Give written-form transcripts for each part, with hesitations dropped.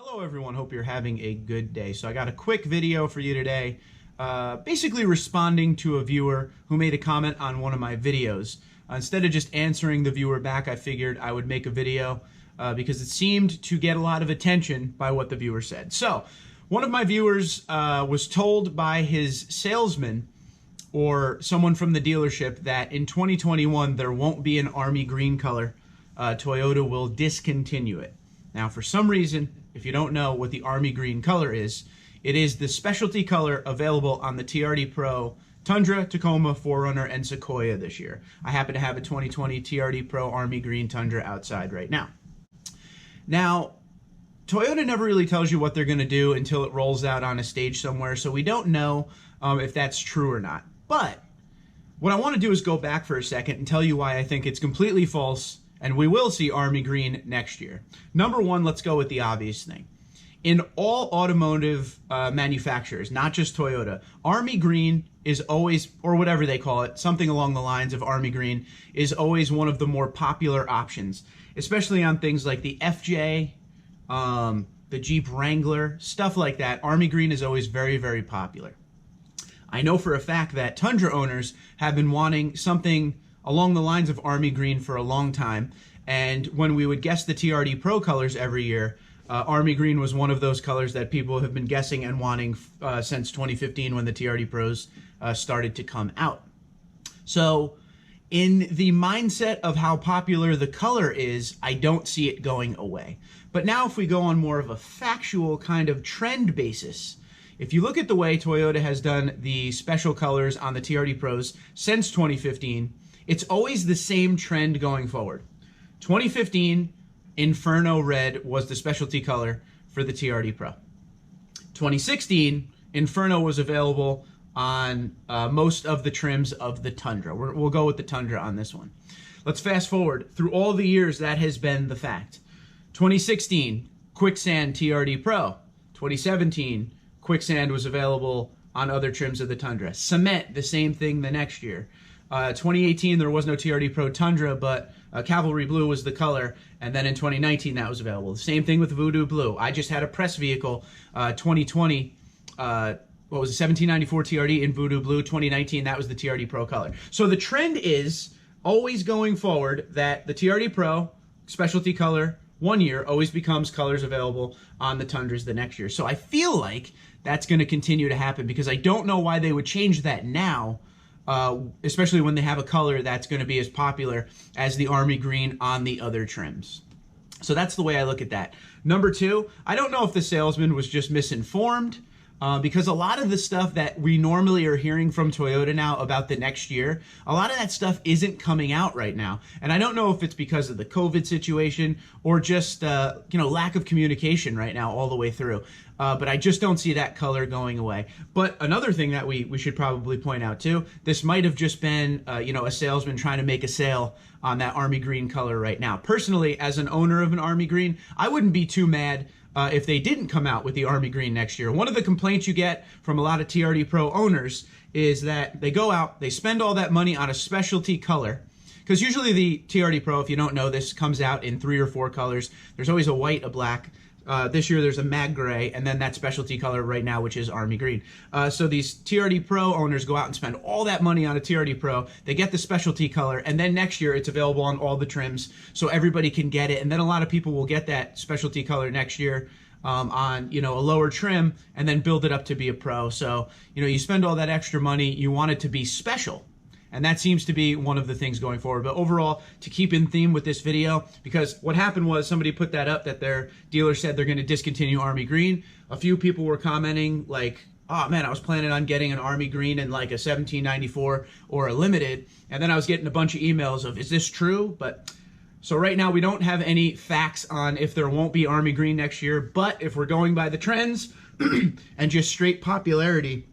Hello everyone, hope you're having a good day. So I got a quick video for you today, basically responding to a viewer who made a comment on one of my videos. Instead of just answering the viewer back, I figured I would make a video because it seemed to get a lot of attention by what the viewer said. So one of my viewers was told by his salesman or someone from the dealership that in 2021 there won't be an army green color. Toyota will discontinue it. Now, for some reason, if you don't know what the army green color is, it is the specialty color available on the TRD Pro Tundra, Tacoma, 4Runner, and Sequoia this year. I happen to have a 2020 TRD Pro Army Green Tundra outside right now. Now, Toyota never really tells you what they're going to do until it rolls out on a stage somewhere, so we don't know if that's true or not. But what I want to do is go back for a second and tell you why I think it's completely false and we will see Army Green next year. Number one, let's go with the obvious thing. In all automotive manufacturers, not just Toyota, Army Green is always, or whatever they call it, something along the lines of Army Green, is always one of the more popular options, especially on things like the FJ, the Jeep Wrangler, stuff like that. Army Green is always very, very popular. I know for a fact that Tundra owners have been wanting something along the lines of Army Green for a long time, and when we would guess the TRD Pro colors every year, Army Green was one of those colors that people have been guessing and wanting since 2015 when the TRD Pros started to come out. So in the mindset of how popular the color is, I don't see it going away. But now if we go on more of a factual kind of trend basis, if you look at the way Toyota has done the special colors on the TRD Pros since 2015, it's always the same trend going forward. 2015, Inferno Red was the specialty color for the TRD Pro. 2016, Inferno was available on most of the trims of the Tundra. We'll go with the Tundra on this one. Let's fast forward. Through all the years, that has been the fact. 2016, Quicksand TRD Pro. 2017, Quicksand was available on other trims of the Tundra. Cement, the same thing the next year. 2018, there was no TRD Pro Tundra, but Cavalry Blue was the color, and then in 2019, that was available. The same thing with Voodoo Blue. I just had a press vehicle, 2020, what was it, 1794 TRD in Voodoo Blue. 2019, that was the TRD Pro color. So the trend is always going forward that the TRD Pro specialty color one year always becomes colors available on the Tundras the next year. So I feel like that's going to continue to happen because I don't know why they would change that now, especially when they have a color that's going to be as popular as the Army Green on the other trims. So that's the way I look at that. Number two, I don't know if the salesman was just misinformed because a lot of the stuff that we normally are hearing from Toyota now about the next year, a lot of that stuff isn't coming out right now. And I don't know if it's because of the COVID situation or just lack of communication right now all the way through. But I just don't see that color going away. But another thing that we should probably point out too, this might have just been a salesman trying to make a sale on that Army Green color right now. Personally, as an owner of an Army Green, I wouldn't be too mad if they didn't come out with the Army Green next year. One of the complaints you get from a lot of TRD Pro owners is that they go out, they spend all that money on a specialty color, because usually the TRD Pro, if you don't know this, comes out in 3 or 4 colors. There's always a white, a black. This year there's a mag gray, and then that specialty color right now, which is Army Green. So these TRD Pro owners go out and spend all that money on a TRD Pro. They get the specialty color, and then next year it's available on all the trims, so everybody can get it. And then a lot of people will get that specialty color next year on a lower trim, and then build it up to be a Pro. So you spend all that extra money, you want it to be special. And that seems to be one of the things going forward. But overall, to keep in theme with this video, because what happened was somebody put that up that their dealer said they're going to discontinue Army Green. A few people were commenting like, oh man, I was planning on getting an Army Green in like a 1794 or a limited. And then I was getting a bunch of emails of, is this true? But so right now we don't have any facts on if there won't be Army Green next year. But if we're going by the trends and just straight popularity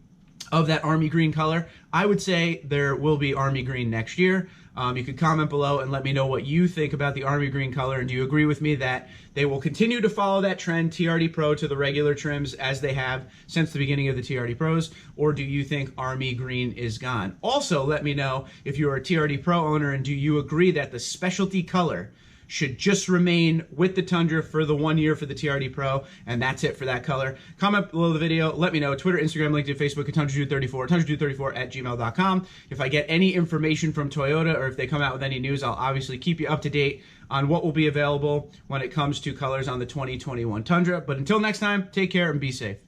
of that Army Green color, I would say there will be Army Green next year. You could comment below and let me know what you think about the Army Green color, and do you agree with me that they will continue to follow that trend, TRD Pro to the regular trims as they have since the beginning of the TRD Pros, or do you think Army Green is gone? Also, let me know if you're a TRD Pro owner and do you agree that the specialty color should just remain with the Tundra for the 1 year for the TRD Pro, and that's it for that color. Comment below the video, let me know. Twitter, Instagram, LinkedIn, Facebook at TundraDude34, TundraDude34@gmail.com. If I get any information from Toyota or if they come out with any news, I'll obviously keep you up to date on what will be available when it comes to colors on the 2021 Tundra. But until next time, take care and be safe.